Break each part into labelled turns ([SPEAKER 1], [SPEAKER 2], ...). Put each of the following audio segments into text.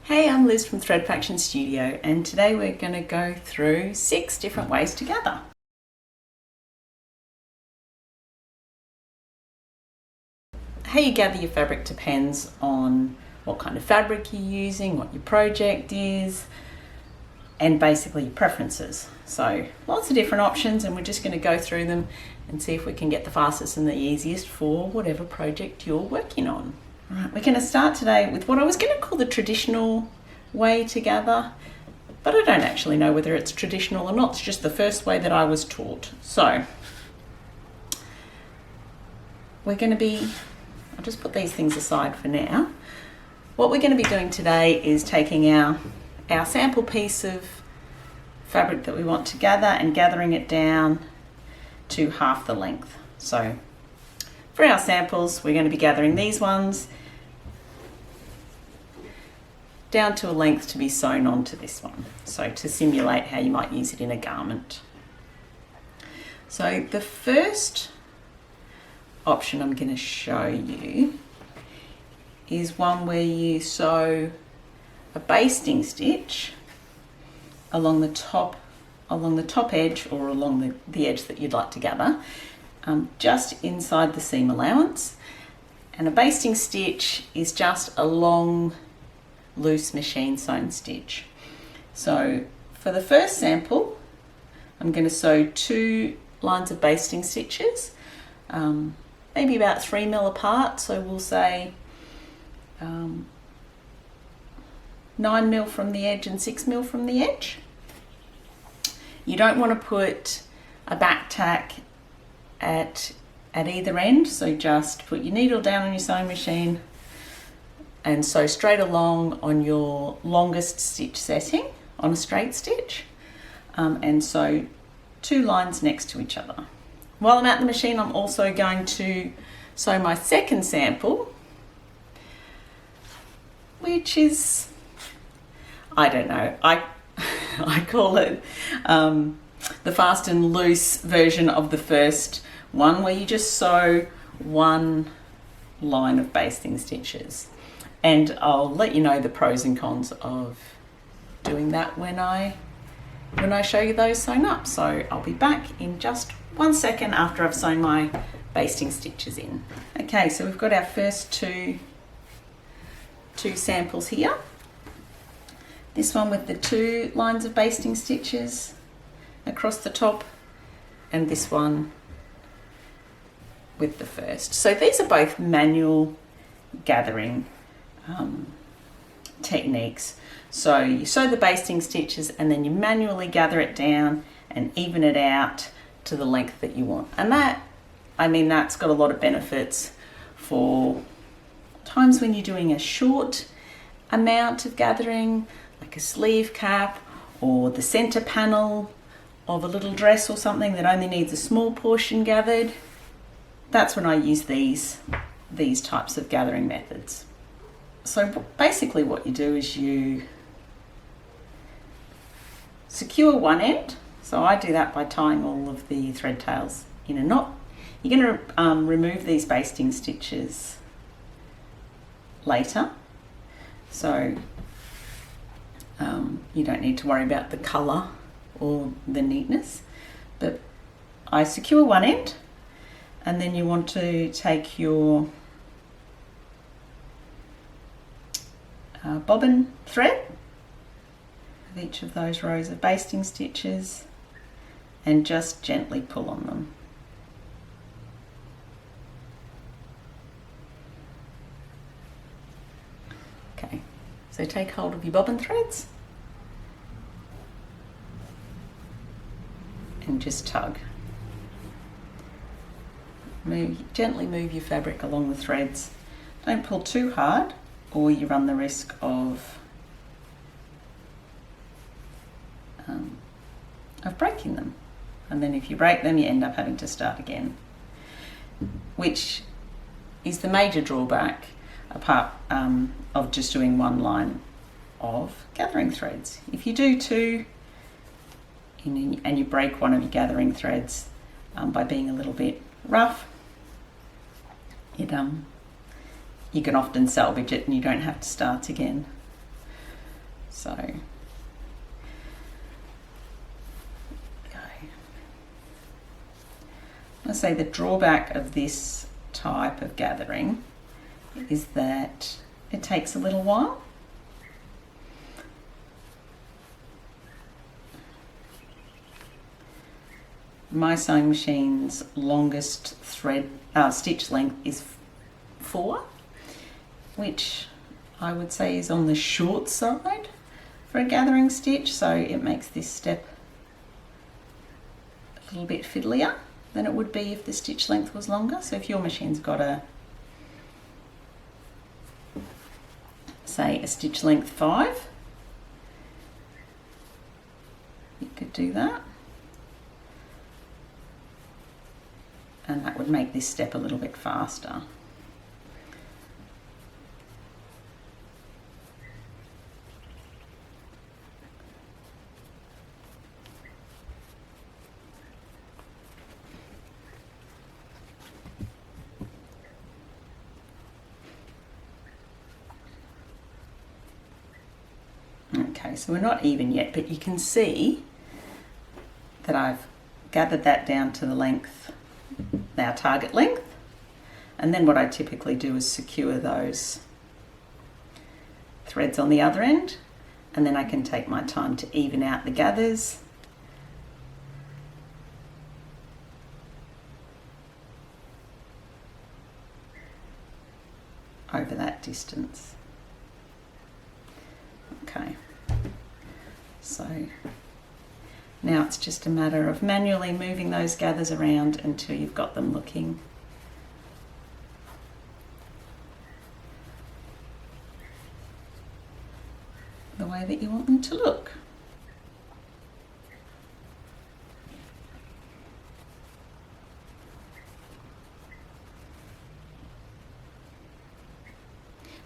[SPEAKER 1] Hey, I'm Liz from Thread Faction Studio, and today we're going to go through 6 different ways to gather. How you gather your fabric depends on what kind of fabric you're using, what your project is, and basically your preferences. So lots of different options, and we're just going to go through them and see if we can get the fastest and the easiest for whatever project you're working on. Right, we're going to start today with what I was going to call the traditional way to gather, but I don't actually know whether it's traditional or not. It's just the first way that I was taught. So we're going to be, I'll just put these things aside for now. What we're going to be doing today is taking our sample piece of fabric that we want to gather and gathering it down to half the length. So for our samples, we're going to be gathering these ones down to a length to be sewn onto this one, so to simulate how you might use it in a garment. So the first option I'm going to show you is one where you sew a basting stitch along the top edge, or along the edge that you'd like to gather, just inside the seam allowance. And a basting stitch is just a long loose machine sewn stitch. So for the first sample, I'm going to sew 2 lines of basting stitches, maybe about 3 mil apart. So we'll say 9 mil from the edge and 6 mil from the edge. You don't want to put a back tack at either end, so just put your needle down on your sewing machine and sew straight along on your longest stitch setting on a straight stitch, and sew 2 lines next to each other. While I'm at the machine, I'm also going to sew my second sample, which is, I don't know, I call it the fast and loose version of the first one, where you just sew 1 line of basting stitches. And I'll let you know the pros and cons of doing that when I show you those sewn up. So I'll be back in just 1 second after I've sewn my basting stitches in. Okay, so we've got our first two samples here. This one with the 2 lines of basting stitches across the top, and this one with the first. So these are both manual gathering techniques. So you sew the basting stitches and then you manually gather it down and even it out to the length that you want. And that's got a lot of benefits for times when you're doing a short amount of gathering, like a sleeve cap or the center panel of a little dress or something that only needs a small portion gathered. That's when I use these types of gathering methods. So basically what you do is you secure one end. So I do that by tying all of the thread tails in a knot. You're going to remove these basting stitches later, so you don't need to worry about the colour or the neatness. But I secure one end, and then you want to take your bobbin thread of each of those rows of basting stitches and just gently pull on them. Okay, so take hold of your bobbin threads and just tug. Gently move your fabric along the threads. Don't pull too hard, or you run the risk of breaking them. And then if you break them, you end up having to start again, which is the major drawback, apart of just doing 1 line of gathering threads. If you do 2 and you break one of your gathering threads by being a little bit rough, you can often salvage it and you don't have to start again. So I say the drawback of this type of gathering is that it takes a little while. My sewing machine's longest stitch length is 4, which I would say is on the short side for a gathering stitch, so it makes this step a little bit fiddlier than it would be if the stitch length was longer. So if your machine's got a stitch length 5, you could do that, and that would make this step a little bit faster. Okay, so we're not even yet, but you can see that I've gathered that down to the length, our target length, and then what I typically do is secure those threads on the other end, and then I can take my time to even out the gathers. Over that distance. Okay, so now it's just a matter of manually moving those gathers around until you've got them looking the way that you want them to look.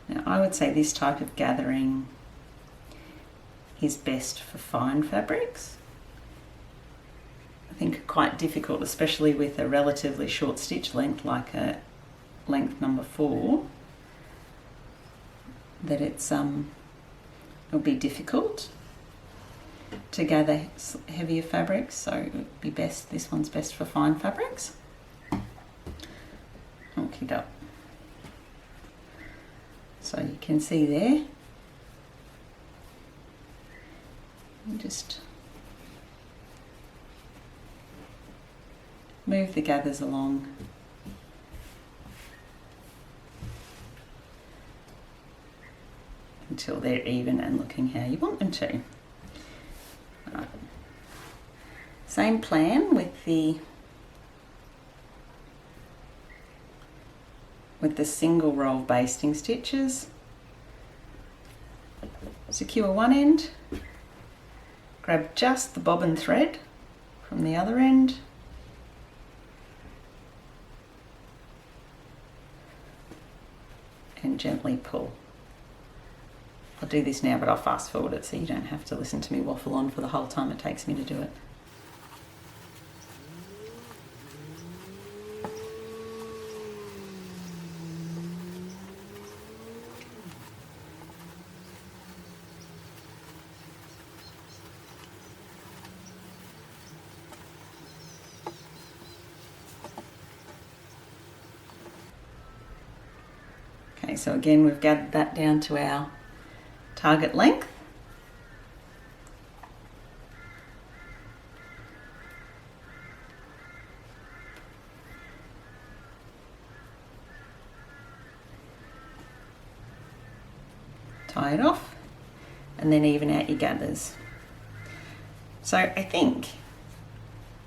[SPEAKER 1] Now, I would say this type of gathering is best for fine fabrics. I think quite difficult, especially with a relatively short stitch length like a length number 4, that it'll be difficult to gather heavier fabrics, so it would be best, this one's best for fine fabrics. Okie doke. So you can see there, just move the gathers along until they're even and looking how you want them to. Right. Same plan with the single row of basting stitches. Secure one end, grab just the bobbin thread from the other end, and gently pull. I'll do this now, but I'll fast forward it so you don't have to listen to me waffle on for the whole time it takes me to do it. Okay, so again, we've gathered that down to our target length. Tie it off and then even out your gathers. So I think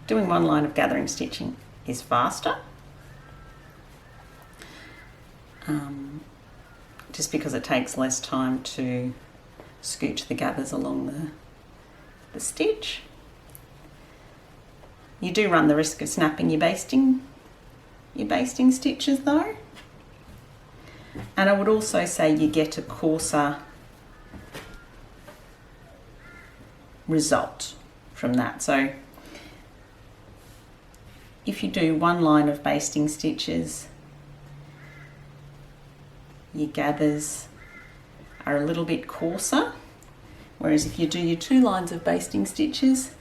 [SPEAKER 1] doing one line of gathering stitching is faster. Just because it takes less time to scooch the gathers along the stitch. You do run the risk of snapping your basting stitches though. And I would also say you get a coarser result from that. So if you do one line of basting stitches, your gathers are a little bit coarser, Whereas if you do your 2 lines of basting stitches,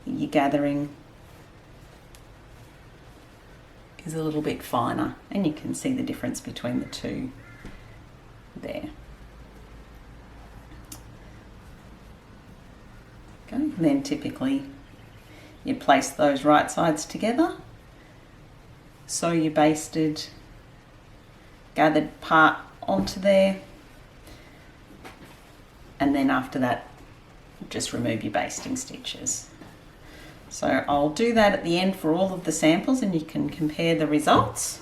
[SPEAKER 1] your gathering is a little bit finer, and you can see the difference between the two there. Okay, and then typically you place those right sides together, sew your basted gathered part onto there, and then after that just remove your basting stitches. So I'll do that at the end for all of the samples, and you can compare the results.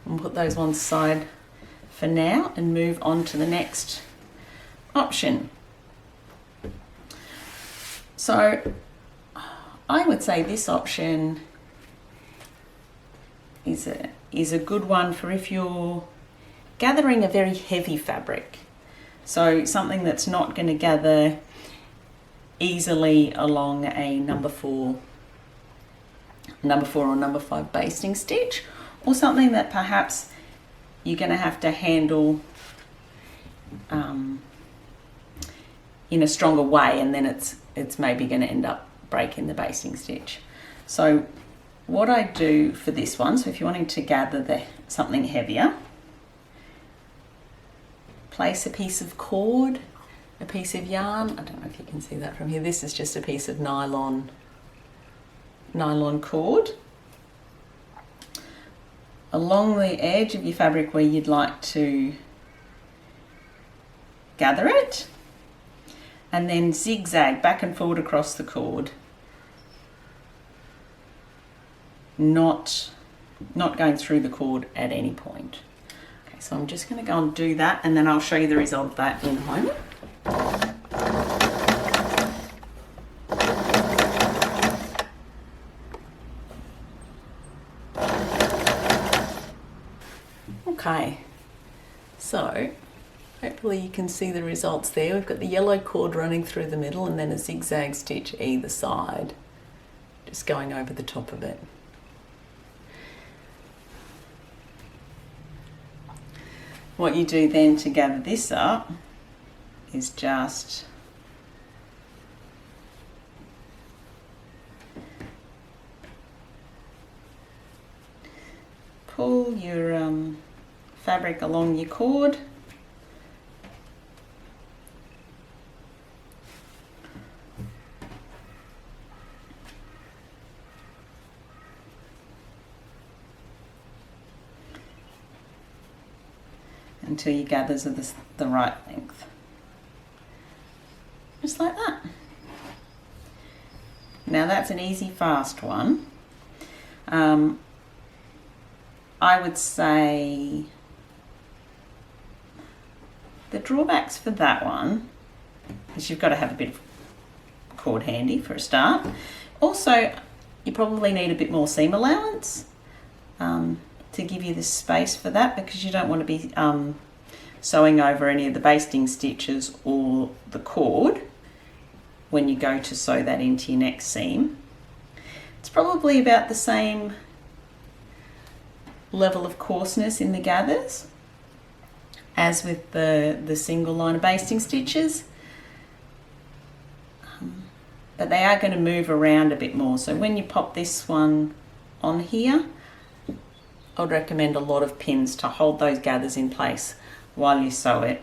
[SPEAKER 1] I'll put those one side for now and move on to the next option. So I would say this option is a good one for if you're gathering a very heavy fabric. So something that's not going to gather easily along a number 4 or number 5 basting stitch, or something that perhaps you're going to have to handle in a stronger way, and then it's maybe going to end up breaking the basting stitch. So what I do for this one, so if you're wanting to gather something heavier, place a piece of cord, a piece of yarn. I don't know if you can see that from here. This is just a piece of nylon cord along the edge of your fabric where you'd like to gather it, and then zigzag back and forward across the cord, not going through the cord at any point. Okay, so I'm just going to go and do that, and then I'll show you the result of that in a moment. Okay, so hopefully you can see the results there. We've got the yellow cord running through the middle, and then a zigzag stitch either side, just going over the top of it. What you do then to gather this up is just pull your fabric along your cord, until your gathers are the right length. Just like that. Now that's an easy, fast one. I would say the drawbacks for that one is you've got to have a bit of cord handy for a start. Also, you probably need a bit more seam allowance to give you the space for that, because you don't want to be sewing over any of the basting stitches or the cord when you go to sew that into your next seam. It's probably about the same level of coarseness in the gathers as with the single line of basting stitches, but they are going to move around a bit more. So when you pop this one on here, I would recommend a lot of pins to hold those gathers in place while you sew it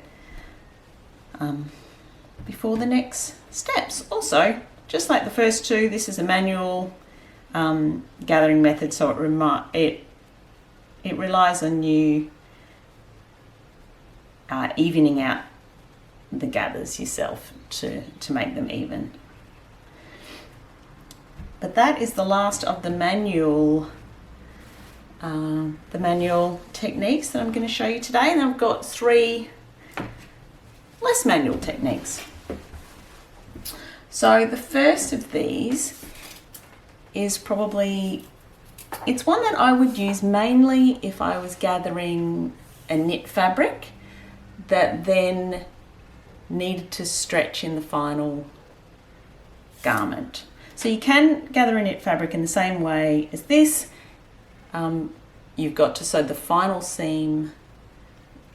[SPEAKER 1] before the next steps. Also, just like the first two, this is a manual gathering method, so it relies on you evening out the gathers yourself to make them even. But that is the last of the manual techniques that I'm going to show you today, and I've got 3 less manual techniques. So the first of these is it's one that I would use mainly if I was gathering a knit fabric that then needed to stretch in the final garment. So you can gather a knit fabric in the same way as this. You've got to sew the final seam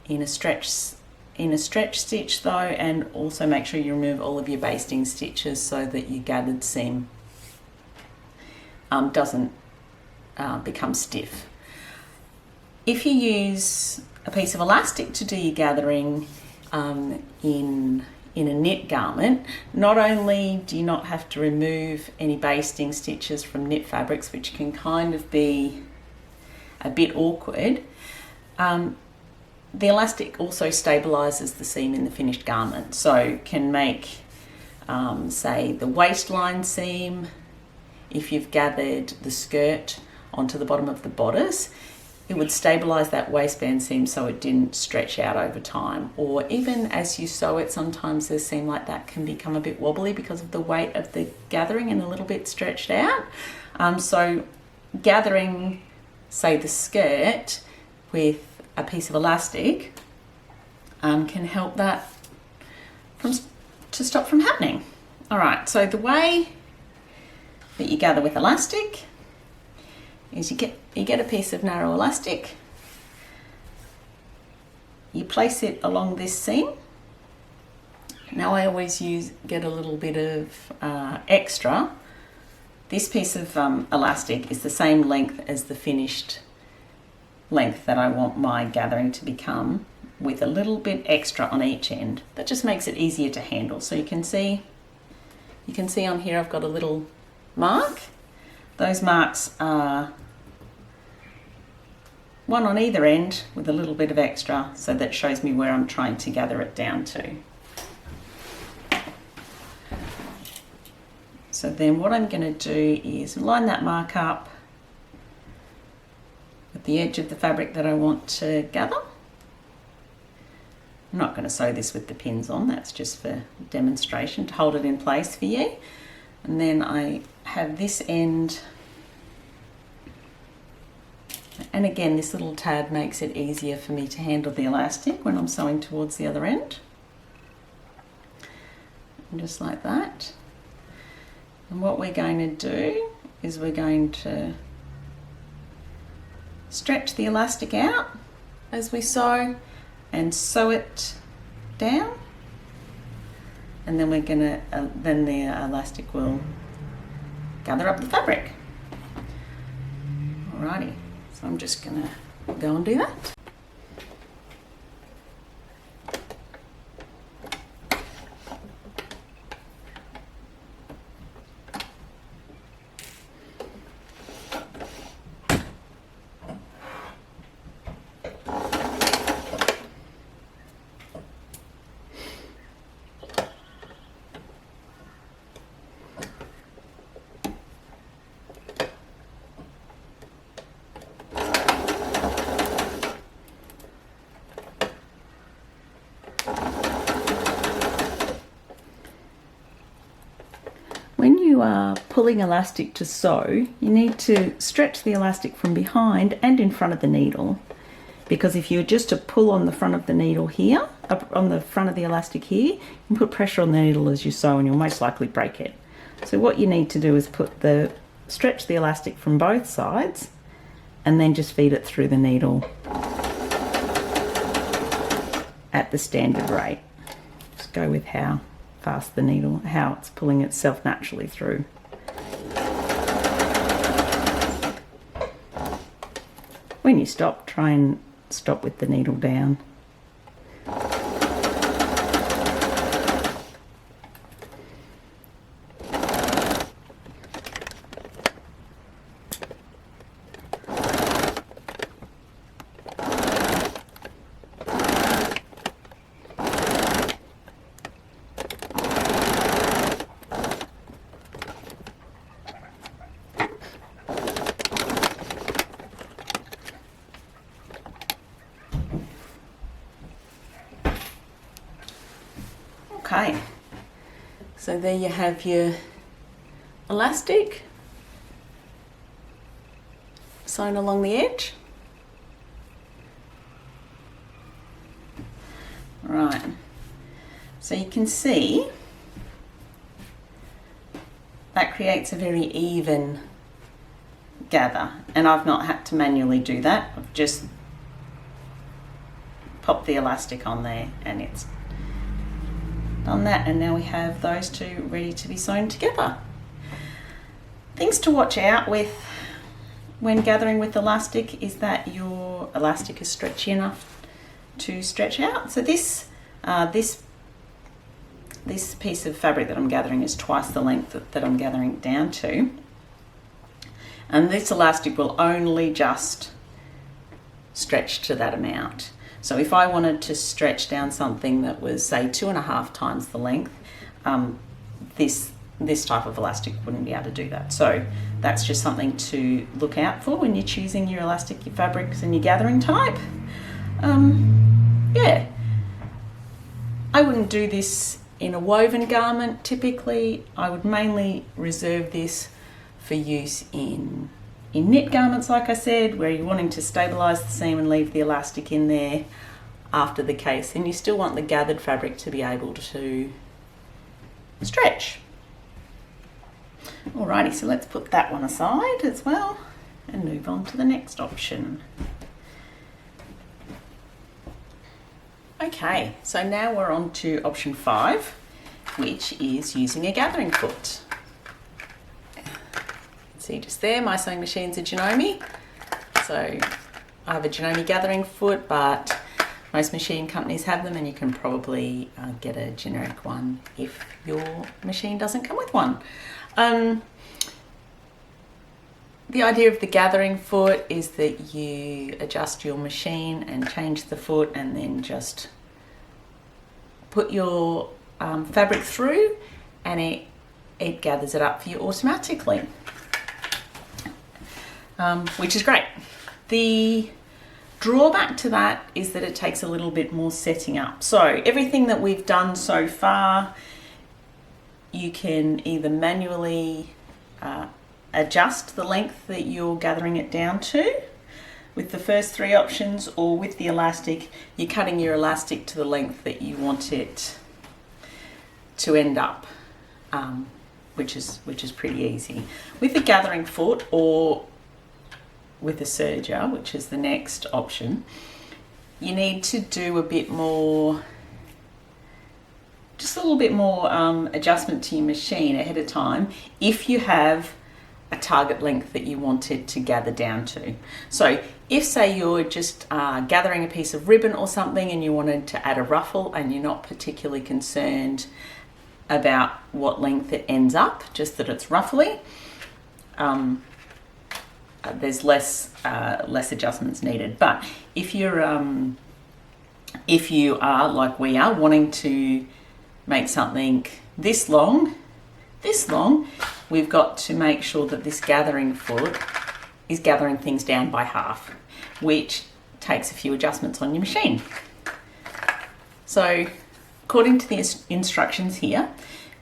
[SPEAKER 1] in a stretch in a stretch stitch though, and also make sure you remove all of your basting stitches so that your gathered seam doesn't become stiff. If you use a piece of elastic to do your gathering in a knit garment, not only do you not have to remove any basting stitches from knit fabrics, which can kind of be a bit awkward, the elastic also stabilizes the seam in the finished garment, so can make say the waistline seam, if you've gathered the skirt onto the bottom of the bodice, it would stabilize that waistband seam so it didn't stretch out over time. Or even as you sew it, sometimes the seam like that can become a bit wobbly because of the weight of the gathering and a little bit stretched out. So gathering, say, the skirt with a piece of elastic can help that to stop from happening. All right, so the way that you gather with elastic is you get a piece of narrow elastic, you place it along this seam. Now I always get a little bit of extra. This piece of elastic is the same length as the finished length that I want my gathering to become, with a little bit extra on each end. That just makes it easier to handle. So you can see on here I've got a little mark. Those marks are one on either end with a little bit of extra, so that shows me where I'm trying to gather it down to. So then what I'm going to do is line that mark up with the edge of the fabric that I want to gather. I'm not going to sew this with the pins on, that's just for demonstration to hold it in place for you. And then I have this end, and again this little tab makes it easier for me to handle the elastic when I'm sewing towards the other end. And just like that. And what we're going to do is we're going to stretch the elastic out as we sew and sew it down, and then we're gonna then the elastic will gather up the fabric. Alrighty, so I'm just gonna go and do that. When you are pulling elastic to sew, you need to stretch the elastic from behind and in front of the needle, because if you were just to pull on the front of the needle here, on the front of the elastic here, you can put pressure on the needle as you sew and you'll most likely break it. So what you need to do is stretch the elastic from both sides and then just feed it through the needle at the standard rate. Just go with how fast the needle, how it's pulling itself naturally through. When you stop, try and stop with the needle down. Okay, so there you have your elastic sewn along the edge. Right, so you can see that creates a very even gather, and I've not had to manually do that. I've just pop the elastic on there, and it's done that, and now we have those two ready to be sewn together. Things to watch out with when gathering with elastic is that your elastic is stretchy enough to stretch out. So this piece of fabric that I'm gathering is twice the length that I'm gathering it down to, and this elastic will only just stretch to that amount. So if I wanted to stretch down something that was, say, 2.5 times the length, this type of elastic wouldn't be able to do that. So that's just something to look out for when you're choosing your elastic, your fabrics, and your gathering type. Yeah, I wouldn't do this in a woven garment typically. I would mainly reserve this for use in knit garments, like I said, where you're wanting to stabilise the seam and leave the elastic in there after the case, and you still want the gathered fabric to be able to stretch. Alrighty, so let's put that one aside as well and move on to the next option. Okay, so now we're on to option 5, which is using a gathering foot. See just there, my sewing machine's a Janome. So I have a Janome gathering foot, but most machine companies have them, and you can probably get a generic one if your machine doesn't come with one. The idea of the gathering foot is that you adjust your machine and change the foot, and then just put your fabric through, and it gathers it up for you automatically. Which is great. The drawback to that is that it takes a little bit more setting up. So everything that we've done so far, you can either manually adjust the length that you're gathering it down to with the first 3 options, or with the elastic, you're cutting your elastic to the length that you want it to end up, which is pretty easy. With the gathering foot, or with a serger, which is the next option, you need to do a bit more, just a little bit more adjustment to your machine ahead of time if you have a target length that you want it to gather down to. So if, say, you're just gathering a piece of ribbon or something and you wanted to add a ruffle, and you're not particularly concerned about what length it ends up, just that it's ruffly, there's less adjustments needed. But if you are like we are, wanting to make something this long, we've got to make sure that this gathering foot is gathering things down by half, which takes a few adjustments on your machine. So according to the instructions here,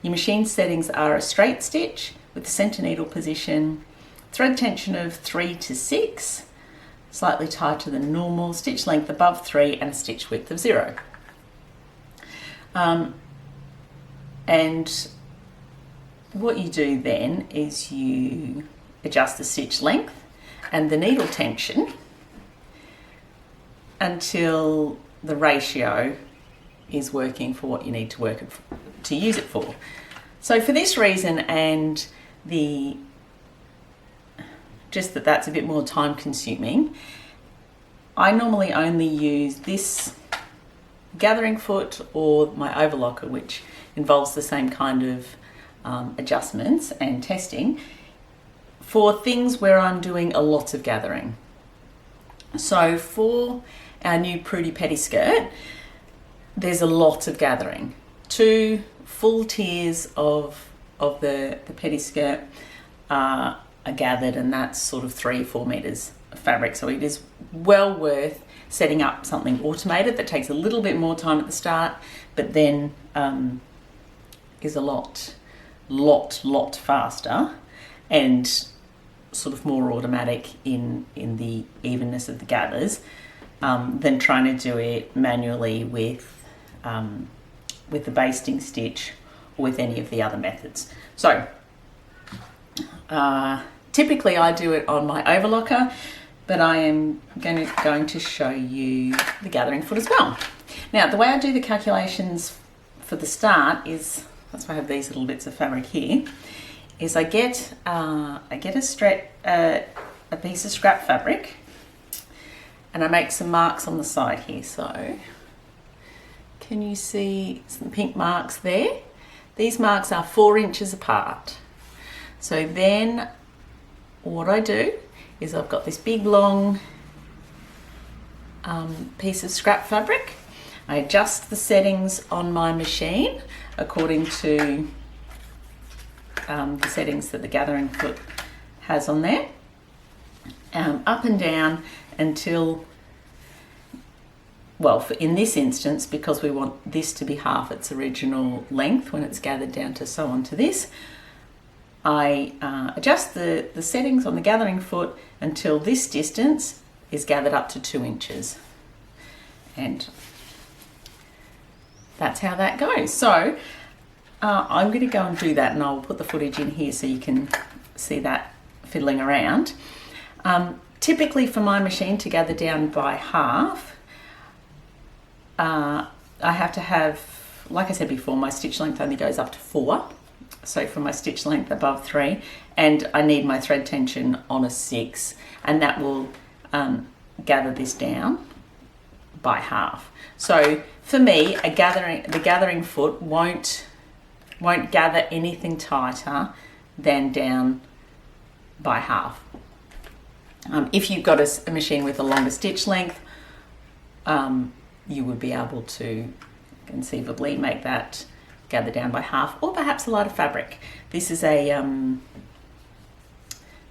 [SPEAKER 1] your machine settings are a straight stitch with the center needle position, thread tension of 3 to 6, slightly tighter than normal, stitch length above 3, and a stitch width of 0. And what you do then is you adjust the stitch length and the needle tension until the ratio is working for what you need to use it for. So for this reason, and just that's a bit more time consuming, I normally only use this gathering foot or my overlocker, which involves the same kind of adjustments and testing, for things where I'm doing a lot of gathering. So for our new Prudy Pettiskirt, there's a lot of gathering. 2 full tiers of the pettiskirt are gathered, and that's sort of 3 or 4 meters of fabric. So it is well worth setting up something automated that takes a little bit more time at the start, but then is a lot faster and sort of more automatic in the evenness of the gathers, than trying to do it manually with the basting stitch or with any of the other methods. So typically I do it on my overlocker, but I am going to show you the gathering foot as well. Now, the way I do the calculations for the start is, that's why I have these little bits of fabric here, is I get a piece of scrap fabric, and I make some marks on the side here. So can you see some pink marks there? These marks are 4 inches apart. So then what I do is I've got this big long piece of scrap fabric. I adjust the settings on my machine according to the settings that the gathering foot has on there, up and down until, well, in this instance, because we want this to be half its original length when it's gathered down to sew onto this, I adjust the settings on the gathering foot until this distance is gathered up to 2 inches. And that's how that goes. So I'm going to go and do that, and I'll put the footage in here so you can see that fiddling around. Typically for my machine to gather down by half, I have to have, like I said before, my stitch length only goes up to 4. So from my stitch length above 3, and I need my thread tension on a 6, and that will gather this down by half. So for me, the gathering foot won't gather anything tighter than down by half. If you've got a machine with a longer stitch length, you would be able to conceivably make that gather down by half, or perhaps a lighter fabric. This is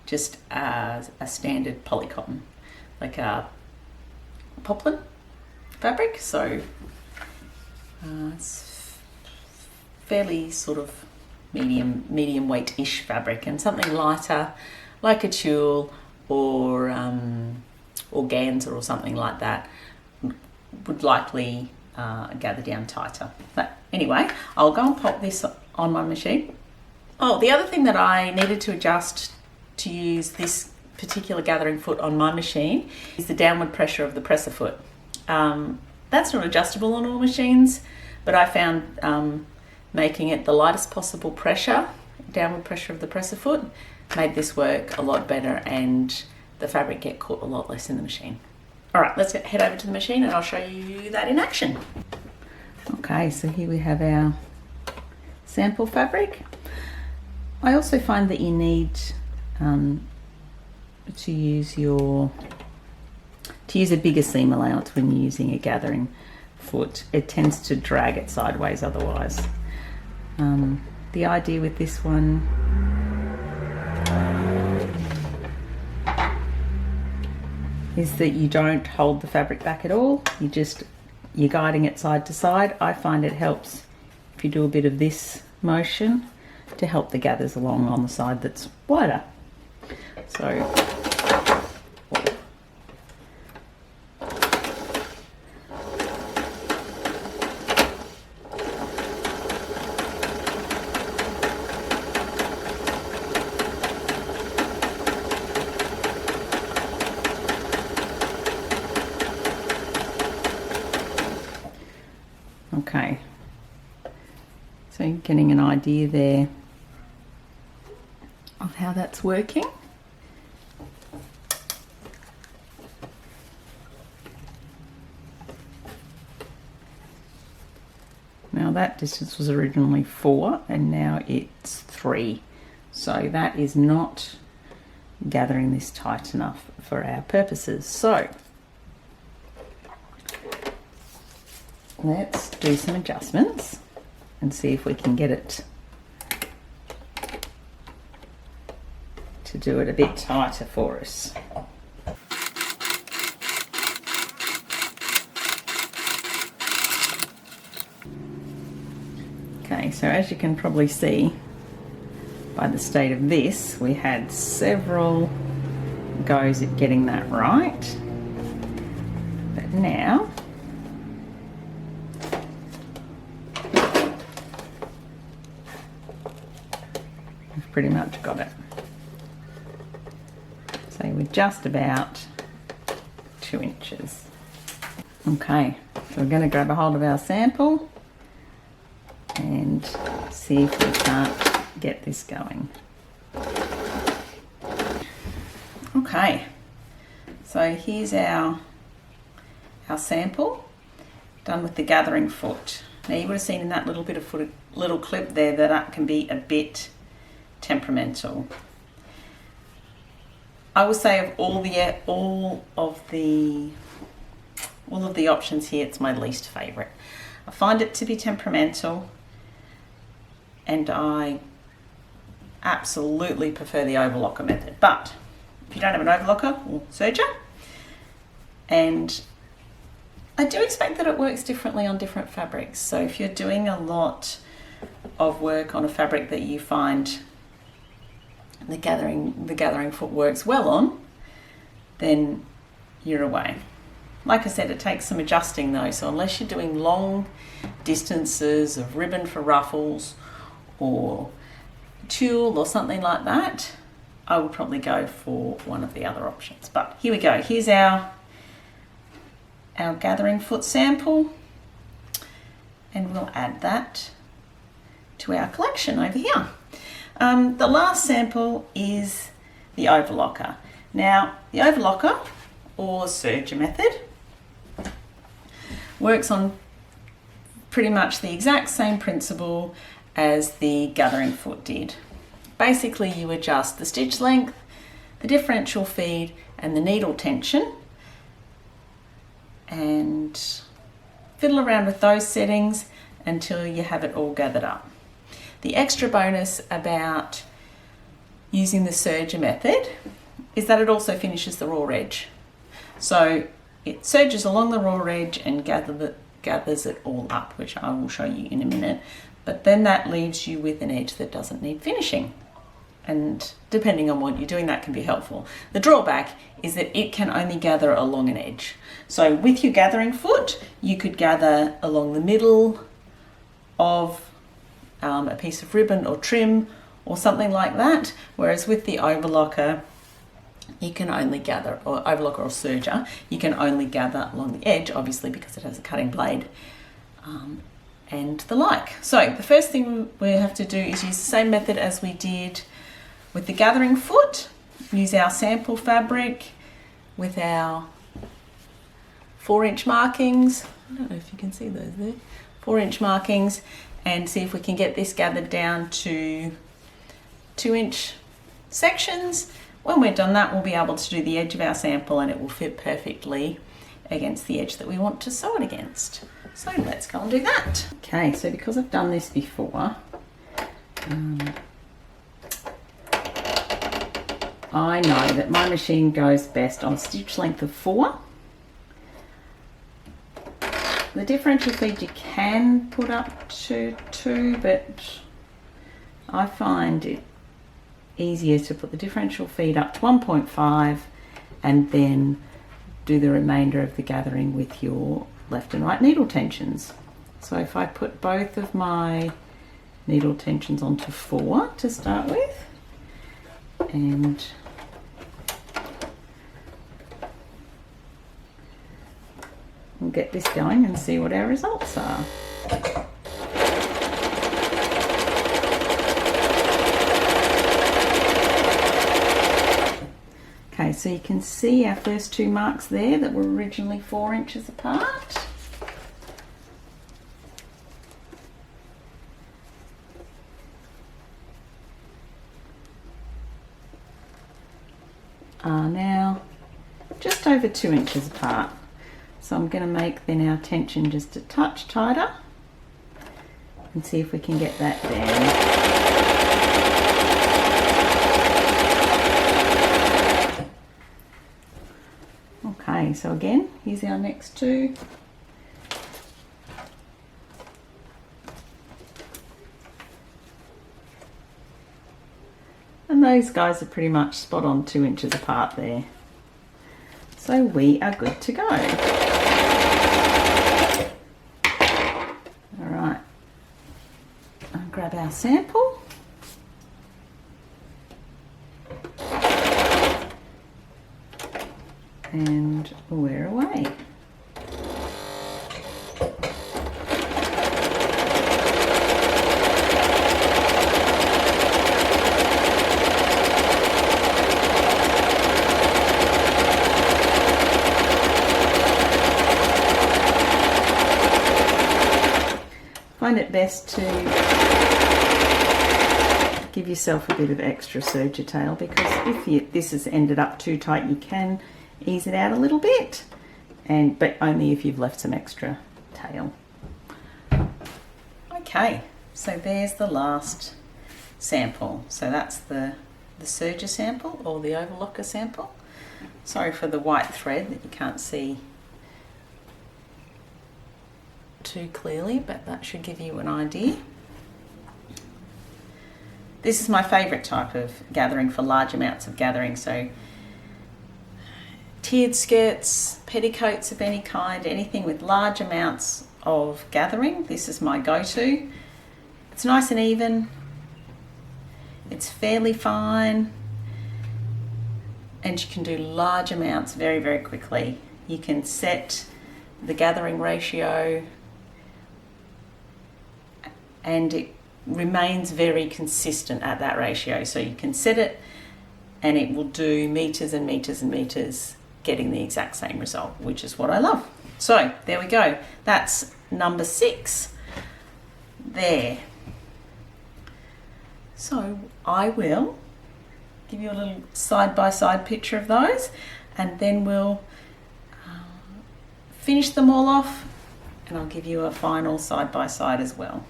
[SPEAKER 1] just a standard polycotton, like a poplin fabric, so it's fairly sort of medium weight-ish fabric, and something lighter like a tulle or organza or something like that would likely gather down tighter. But anyway, I'll go and pop this on my machine. Oh, the other thing that I needed to adjust to use this particular gathering foot on my machine is the downward pressure of the presser foot. That's not adjustable on all machines, but I found making it the lightest possible pressure, downward pressure of the presser foot, made this work a lot better, and the fabric get caught a lot less in the machine. All right, let's head over to the machine and I'll show you that in action. Okay, so here we have our sample fabric. I also find that you need to use a bigger seam allowance when you're using a gathering foot. It tends to drag it sideways otherwise. The idea with this one is that you don't hold the fabric back at all. You're guiding it side to side. I find it helps if you do a bit of this motion to help the gathers along on the side that's wider. So okay, so you're getting an idea there of how that's working. Now that distance was originally 4 and now it's 3. So that is not gathering this tight enough for our purposes. So let's do some adjustments and see if we can get it to do it a bit tighter for us. Okay, so as you can probably see by the state of this, we had several goes at getting that right, but now we've pretty much got it. So we're just about 2 inches. Okay, so we're going to grab a hold of our sample and see if we can't get this going. Okay, so here's our sample done with the gathering foot. Now you would have seen in that little bit of little clip there that can be a bit temperamental. I would say of all of the options here, it's my least favourite. I find it to be temperamental, and I absolutely prefer the overlocker method. But if you don't have an overlocker or serger, and I do expect that it works differently on different fabrics. So if you're doing a lot of work on a fabric that you find the gathering foot works well on, then you're away. Like I said, it takes some adjusting though, so unless you're doing long distances of ribbon for ruffles or tulle or something like that, I would probably go for one of the other options. But here we go. Here's our gathering foot sample, and we'll add that to our collection over here. The last sample is the overlocker. Now, the overlocker or serger method works on pretty much the exact same principle as the gathering foot did. Basically, you adjust the stitch length, the differential feed, and the needle tension, and fiddle around with those settings until you have it all gathered up. The extra bonus about using the serger method is that it also finishes the raw edge. So it serges along the raw edge and gathers it all up, which I will show you in a minute. But then that leaves you with an edge that doesn't need finishing. And depending on what you're doing, that can be helpful. The drawback is that it can only gather along an edge. So with your gathering foot, you could gather along the middle of a piece of ribbon or trim or something like that. Whereas with the overlocker, you can only gather, or overlocker or serger, you can only gather along the edge, obviously because it has a cutting blade and the like. So the first thing we have to do is use the same method as we did with the gathering foot. Use our sample fabric with our 4-inch markings. I don't know if you can see those there. 4-inch markings, and see if we can get this gathered down to 2-inch sections. When we're done that, we'll be able to do the edge of our sample and it will fit perfectly against the edge that we want to sew it against. So let's go and do that. Okay, so because I've done this before, I know that my machine goes best on a stitch length of 4. The differential feed you can put up to 2, but I find it easier to put the differential feed up to 1.5 and then do the remainder of the gathering with your left and right needle tensions. So if I put both of my needle tensions onto 4 to start with, and we'll get this going and see what our results are. Okay, so you can see our first 2 marks there that were originally 4 inches apart. Are now just over 2 inches apart. So I'm going to make then our tension just a touch tighter and see if we can get that down. Okay, so again, here's our next 2. And those guys are pretty much spot on 2 inches apart there. So we are good to go. All right, I'll grab our sample. And and we're away. Find it best to give yourself a bit of extra serger tail, because if this has ended up too tight, you can ease it out a little bit, but only if you've left some extra tail. Okay, so there's the last sample. So that's the serger sample, or the overlocker sample. Sorry for the white thread that you can't see too clearly, but that should give you an idea. This is my favourite type of gathering for large amounts of gathering, so tiered skirts, petticoats of any kind, anything with large amounts of gathering, this is my go-to. It's nice and even, it's fairly fine, and you can do large amounts very, very quickly. You can set the gathering ratio and it remains very consistent at that ratio. So you can set it and it will do meters and meters and meters, getting the exact same result, which is what I love. So there we go. That's number 6 there. So I will give you a little side-by-side picture of those, and then we'll finish them all off, and I'll give you a final side-by-side as well.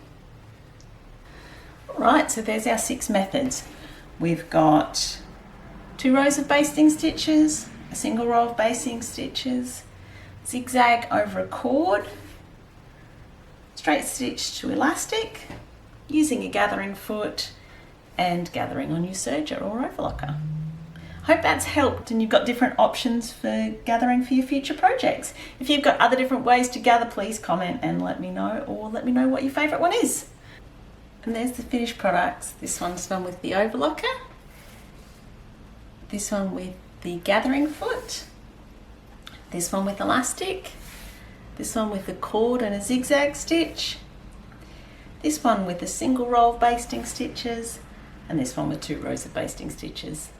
[SPEAKER 1] Right, so there's our 6 methods. We've got 2 rows of basting stitches, a single row of basting stitches, zigzag over a cord, straight stitch to elastic, using a gathering foot, and gathering on your serger or overlocker. Hope that's helped and you've got different options for gathering for your future projects. If you've got other different ways to gather, please comment and let me know, or let me know what your favourite one is. And there's the finished products. This one's done with the overlocker, this one with the gathering foot, this one with elastic, this one with a cord and a zigzag stitch, this one with a single row of basting stitches, and this one with 2 rows of basting stitches.